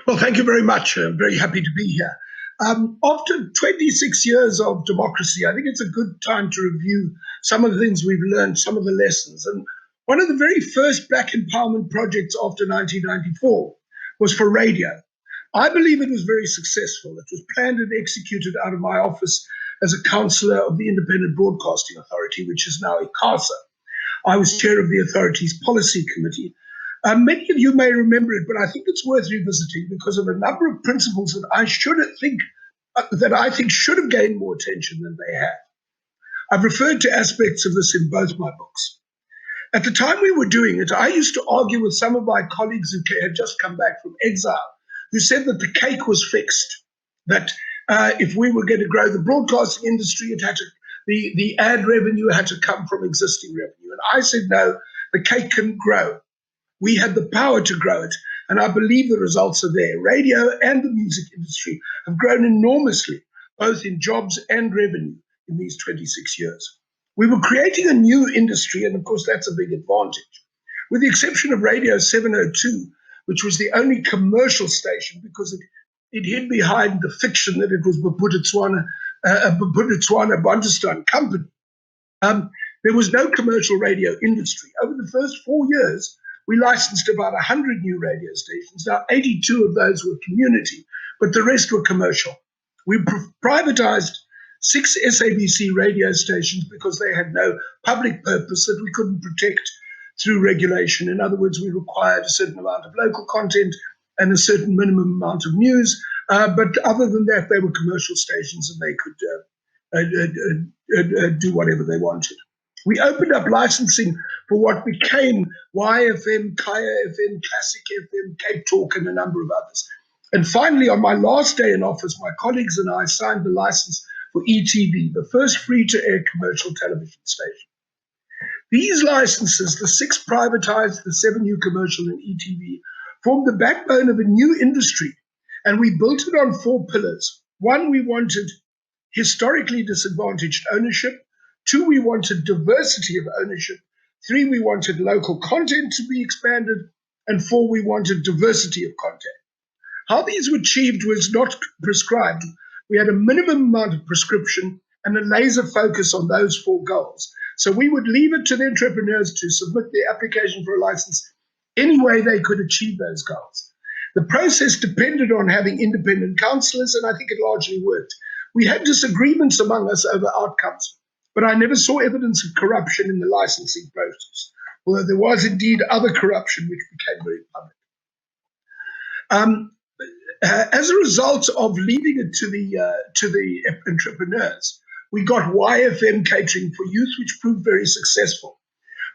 Well, thank you very much. I'm very happy to be here. After 26 years of democracy, I think it's a good time to review some of the things we've learned, some of the lessons. And one of the very first black empowerment projects after 1994 was for radio. I believe it was very successful. It was planned and executed out of my office as a councillor of the Independent Broadcasting Authority, which is now ICASA. I was chair of the authority's policy committee. Many of you may remember it, but I think it's worth revisiting because of a number of principles that I think should have gained more attention than they have. I've referred to aspects of this in both my books. At the time we were doing it, I used to argue with some of my colleagues who had just come back from exile, who said that the cake was fixed, that if we were going to grow the broadcasting industry, the ad revenue had to come from existing revenue. And I said, no, the cake can grow. We had the power to grow it, and I believe the results are there. Radio and the music industry have grown enormously, both in jobs and revenue in these 26 years. We were creating a new industry, and of course that's a big advantage. With the exception of Radio 702, which was the only commercial station because it hid behind the fiction that it was Bophuthatswana Bantustan Company. There was no commercial radio industry. Over the first 4 years, we licensed about 100 new radio stations. Now, 82 of those were community, but the rest were commercial. We privatized 6 SABC radio stations because they had no public purpose that we couldn't protect through regulation. In other words, we required a certain amount of local content and a certain minimum amount of news. But other than that, they were commercial stations and they could do whatever they wanted. We opened up licensing for what became YFM, Kaya FM, Classic FM, Cape Talk, and a number of others. And finally, on my last day in office, my colleagues and I signed the license for ETV, the first free-to-air commercial television station. These licenses, the 6 privatized, the 7 new commercial and ETV, formed the backbone of a new industry, and we built it on 4 pillars. 1, we wanted historically disadvantaged ownership. 2, we wanted diversity of ownership. 3, we wanted local content to be expanded. And 4, we wanted diversity of content. How these were achieved was not prescribed. We had a minimum amount of prescription and a laser focus on those 4 goals. So we would leave it to the entrepreneurs to submit their application for a license any way they could achieve those goals. The process depended on having independent counsellors, and I think it largely worked. We had disagreements among us over outcomes, but I never saw evidence of corruption in the licensing process, although there was indeed other corruption which became very public. As a result of leaving it to the entrepreneurs, we got YFM catering for youth, which proved very successful.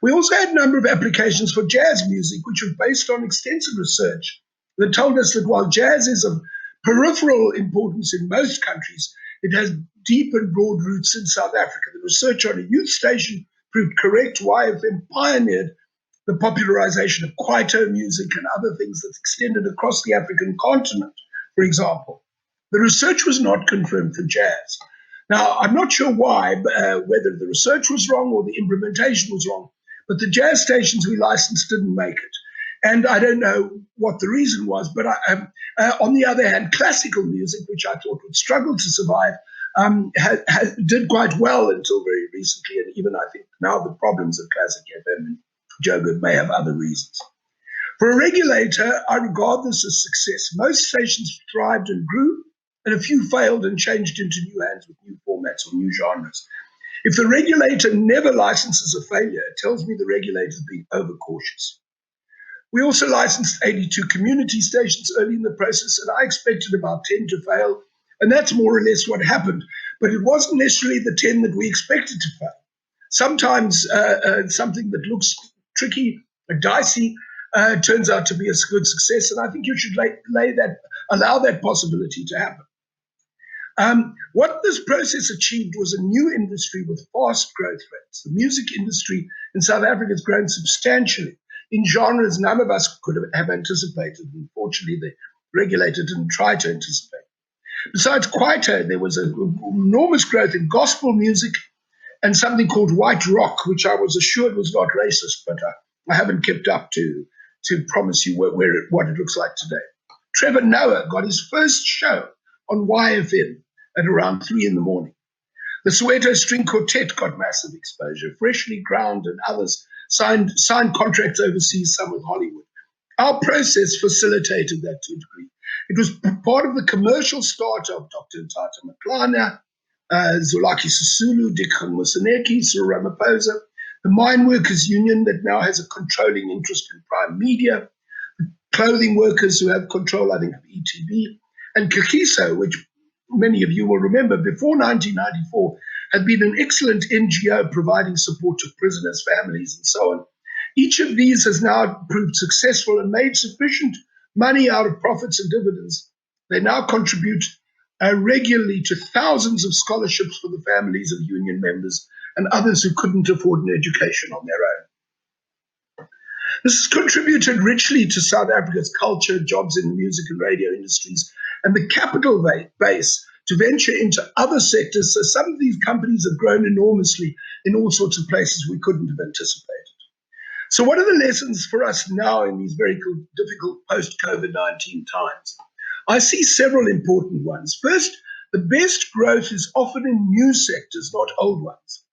We also had a number of applications for jazz music, which were based on extensive research that told us that while jazz is of peripheral importance in most countries, it has deep and broad roots in South Africa. The research on a youth station proved correct. YFM pioneered the popularization of Kwaito music and other things that extended across the African continent, for example. The research was not confirmed for jazz. Now, I'm not sure why, whether the research was wrong or the implementation was wrong, but the jazz stations we licensed didn't make it. And I don't know what the reason was, but on the other hand, classical music, which I thought would struggle to survive, did quite well until very recently. And even I think now the problems of Classic FM and Joburg may have other reasons. For a regulator, I regard this as success. Most stations thrived and grew, and a few failed and changed into new hands with new formats or new genres. If the regulator never licenses a failure, it tells me the regulator is being overcautious. We also licensed 82 community stations early in the process, and I expected about 10 to fail, and that's more or less what happened. But it wasn't necessarily the 10 that we expected to fail. Sometimes something that looks tricky, dicey, turns out to be a good success, and I think you should allow that possibility to happen. What this process achieved was a new industry with fast growth rates. The music industry in South Africa has grown substantially in genres none of us could have anticipated. Unfortunately, the regulator didn't try to anticipate. Besides Kwaito, there was an enormous growth in gospel music and something called white rock, which I was assured was not racist, but I haven't kept up to promise you what it looks like today. Trevor Noah got his first show on YFM at around 3 in the morning. The Soweto String Quartet got massive exposure. Freshly Ground and others signed contracts overseas, some with Hollywood. Our process facilitated that to a degree. It was part of the commercial start of Dr. Ntata Maklana, Zulaki Sisulu, Dick Musaneki, Cyril Ramaphosa, the Mine Workers Union that now has a controlling interest in Prime Media, clothing workers who have control, I think, of ETV, and Kakiso, which many of you will remember before 1994 had been an excellent NGO providing support to prisoners' families and so on. Each of these has now proved successful and made sufficient money out of profits and dividends. They now contribute regularly to thousands of scholarships for the families of union members and others who couldn't afford an education on their own. This has contributed richly to South Africa's culture, jobs in the music and radio industries, and the capital base to venture into other sectors. So some of these companies have grown enormously in all sorts of places we couldn't have anticipated. So what are the lessons for us now in these very difficult post-COVID-19 times? I see several important ones. First, the best growth is often in new sectors, not old ones.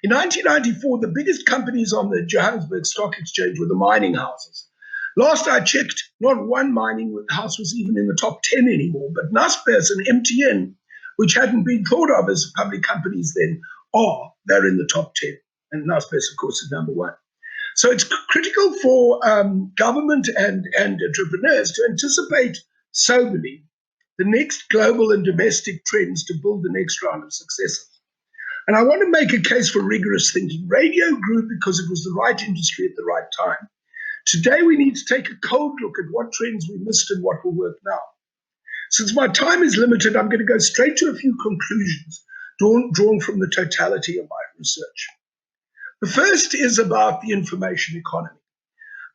In 1994, the biggest companies on the Johannesburg Stock Exchange were the mining houses. Last I checked, not one mining house was even in the top 10 anymore, but Naspers and MTN, which hadn't been thought of as public companies then, they're in the top 10. And Naspers, of course, is number one. So it's critical for government and entrepreneurs to anticipate soberly the next global and domestic trends to build the next round of successes. And I want to make a case for rigorous thinking. Radio grew because it was the right industry at the right time. Today, we need to take a cold look at what trends we missed and what will work now. Since my time is limited, I'm going to go straight to a few conclusions drawn from the totality of my research. The first is about the information economy.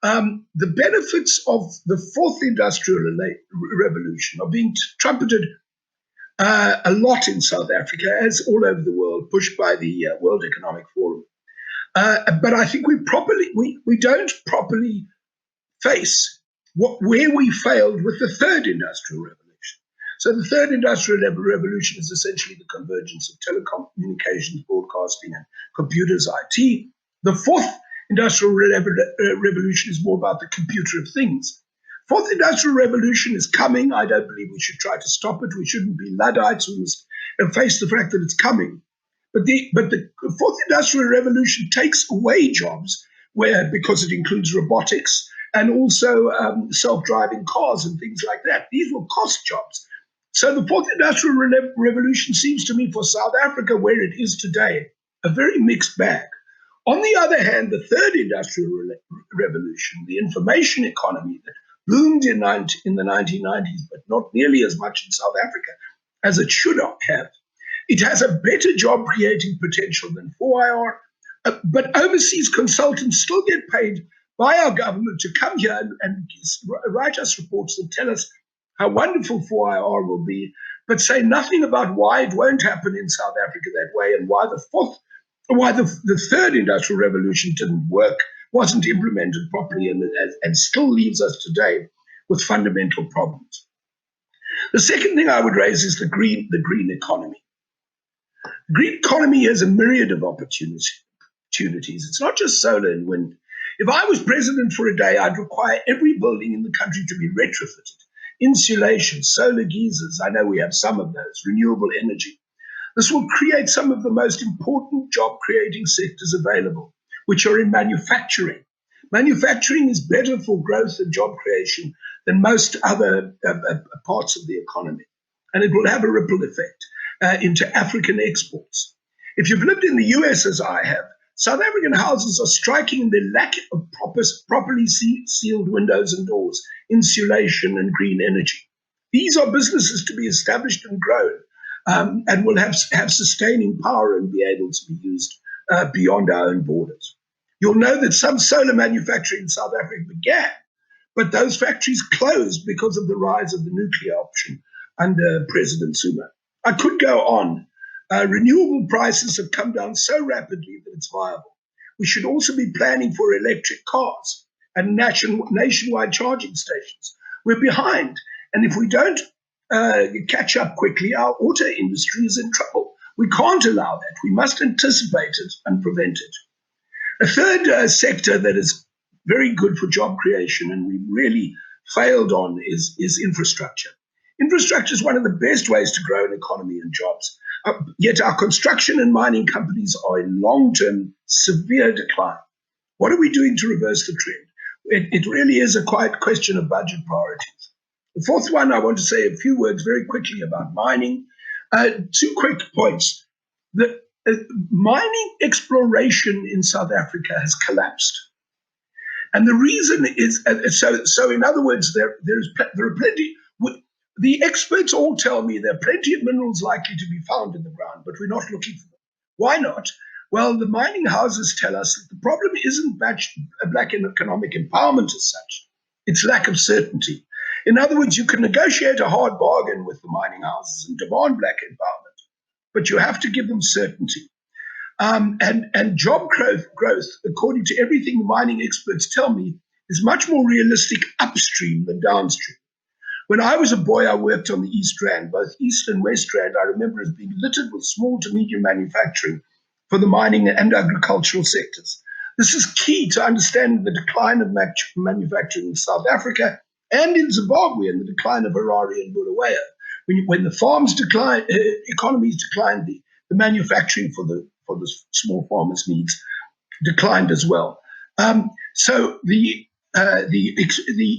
The benefits of the fourth industrial revolution are being trumpeted a lot in South Africa, as all over the world, pushed by the World Economic Forum. But I think we don't properly face where we failed with the third industrial revolution. So the third industrial revolution is essentially the convergence of telecommunications, broadcasting, and computers, IT. The fourth industrial revolution is more about the computer of things. Fourth industrial revolution is coming. I don't believe we should try to stop it. We shouldn't be Luddites. We must face the fact that it's coming. But the fourth industrial revolution takes away jobs because it includes robotics and also self-driving cars and things like that. These will cost jobs. So the fourth industrial revolution seems to me for South Africa, where it is today, a very mixed bag. On the other hand, the third industrial revolution, the information economy that bloomed in the 1990s, but not nearly as much in South Africa as it should have, it has a better job creating potential than 4IR, but overseas consultants still get paid by our government to come here and write us reports that tell us how wonderful 4IR will be, but say nothing about why it won't happen in South Africa that way and why the third industrial revolution didn't work, wasn't implemented properly, and still leaves us today with fundamental problems. The second thing I would raise is the green economy. The green economy has a myriad of opportunities. It's not just solar and wind. If I was president for a day, I'd require every building in the country to be retrofitted. Insulation, solar geysers, I know we have some of those, renewable energy. This will create some of the most important job-creating sectors available, which are in manufacturing. Manufacturing is better for growth and job creation than most other parts of the economy. And it will have a ripple effect into African exports. If you've lived in the US, as I have, South African houses are striking in their lack of properly sealed windows and doors, insulation and green energy. These are businesses to be established and grown and will have sustaining power and be able to be used beyond our own borders. You'll know that some solar manufacturing in South Africa began, but those factories closed because of the rise of the nuclear option under President Zuma. I could go on. Renewable prices have come down so rapidly that it's viable. We should also be planning for electric cars and nationwide charging stations. we're behind. And if we don't catch up quickly, our auto industry is in trouble. We can't allow that. We must anticipate it and prevent it. A third sector that is very good for job creation and we really failed on is infrastructure. Infrastructure is one of the best ways to grow an economy and jobs. Yet our construction and mining companies are in long-term severe decline. What are we doing to reverse the trend? It really is a quiet question of budget priorities. The fourth one, I want to say a few words very quickly about mining. Two quick points. The mining exploration in South Africa has collapsed. And the reason is, so in other words, there are plenty, the experts all tell me there are plenty of minerals likely to be found in the ground, but we're not looking for them. Why not? Well, the mining houses tell us that the problem isn't black economic empowerment as such. It's lack of certainty. In other words, you can negotiate a hard bargain with the mining houses and demand black empowerment, but you have to give them certainty. And job growth, according to everything the mining experts tell me, is much more realistic upstream than downstream. When I was a boy, I worked on the East Rand, both East and West Rand. I remember as being littered with small to medium manufacturing for the mining and agricultural sectors. This is key to understanding the decline of manufacturing in South Africa and in Zimbabwe and the decline of Harare and Bulawayo. When the farms decline, economies declined, the manufacturing for the small farmers' needs declined as well. So the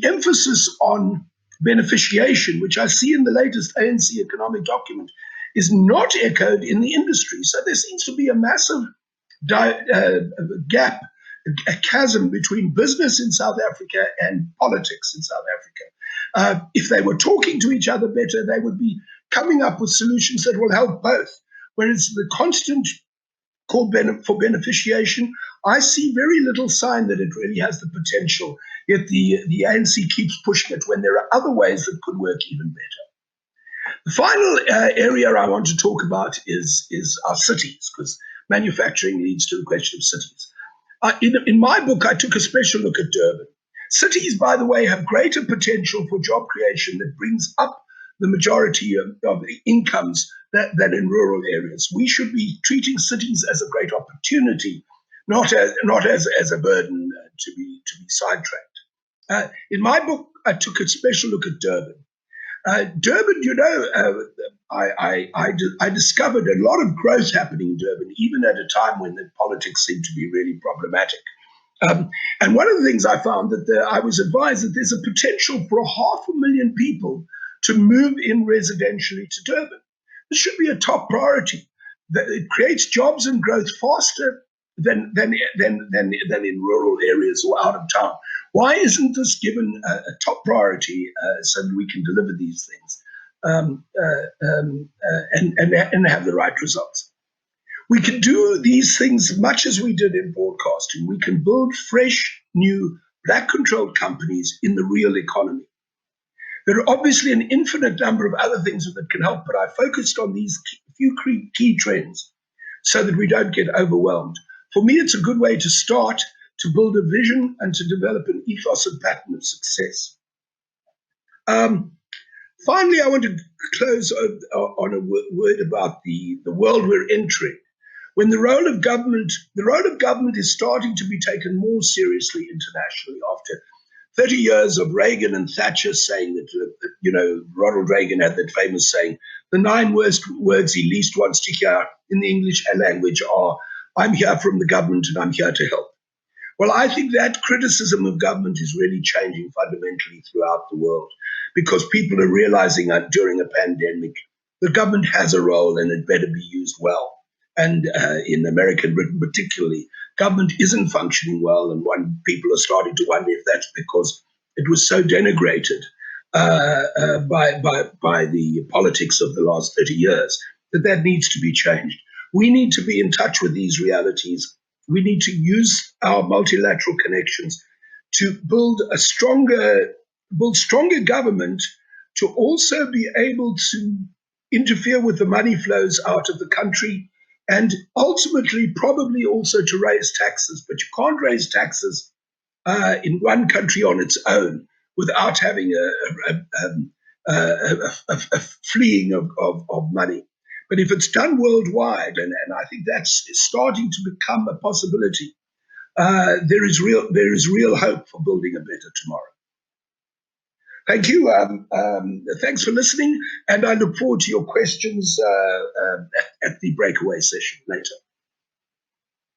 emphasis on beneficiation, which I see in the latest ANC economic document, is not echoed in the industry. So there seems to be a massive gap, a chasm between business in South Africa and politics in South Africa. If they were talking to each other better, they would be coming up with solutions that will help both. Whereas the constant call for beneficiation, I see very little sign that it really has the potential. Yet the ANC keeps pushing it when there are other ways that could work even better. The final area I want to talk about is our cities, because manufacturing leads to the question of cities. In my book, I took a special look at Durban. Cities, by the way, have greater potential for job creation that brings up the majority of incomes than in rural areas. We should be treating cities as a great opportunity, not as a burden to be sidetracked. In my book, I took a special look at Durban. Durban, I discovered a lot of growth happening in Durban, even at a time when the politics seemed to be really problematic. And one of the things I found that I was advised that there's a potential for 500,000 people to move in residentially to Durban. This should be a top priority. It creates jobs and growth faster than in rural areas or out of town. Why isn't this given a top priority so that we can deliver these things and have the right results? We can do these things much as we did in broadcasting. We can build fresh, new, black-controlled companies in the real economy. There are obviously an infinite number of other things that can help, but I focused on these few key trends so that we don't get overwhelmed. For me, it's a good way to start, to build a vision and to develop an ethos and pattern of success. Finally, I want to close on a word about the world we're entering. When the role of government is starting to be taken more seriously internationally after 30 years of Reagan and Thatcher saying that, Ronald Reagan had that famous saying, the 9 worst words he least wants to hear in the English language are, I'm here from the government and I'm here to help. Well, I think that criticism of government is really changing fundamentally throughout the world because people are realizing that during a pandemic, the government has a role and it better be used well. And in America and Britain particularly, government isn't functioning well, and people are starting to wonder if that's because it was so denigrated by the politics of the last 30 years that needs to be changed. We need to be in touch with these realities. We need to use our multilateral connections to build stronger government, to also be able to interfere with the money flows out of the country, and ultimately probably also to raise taxes. But you can't raise taxes in one country on its own without having a fleeing of money. But if it's done worldwide, and I think that's starting to become a possibility, there is real hope for building a better tomorrow. Thank you. Thanks for listening, and I look forward to your questions at the breakaway session later.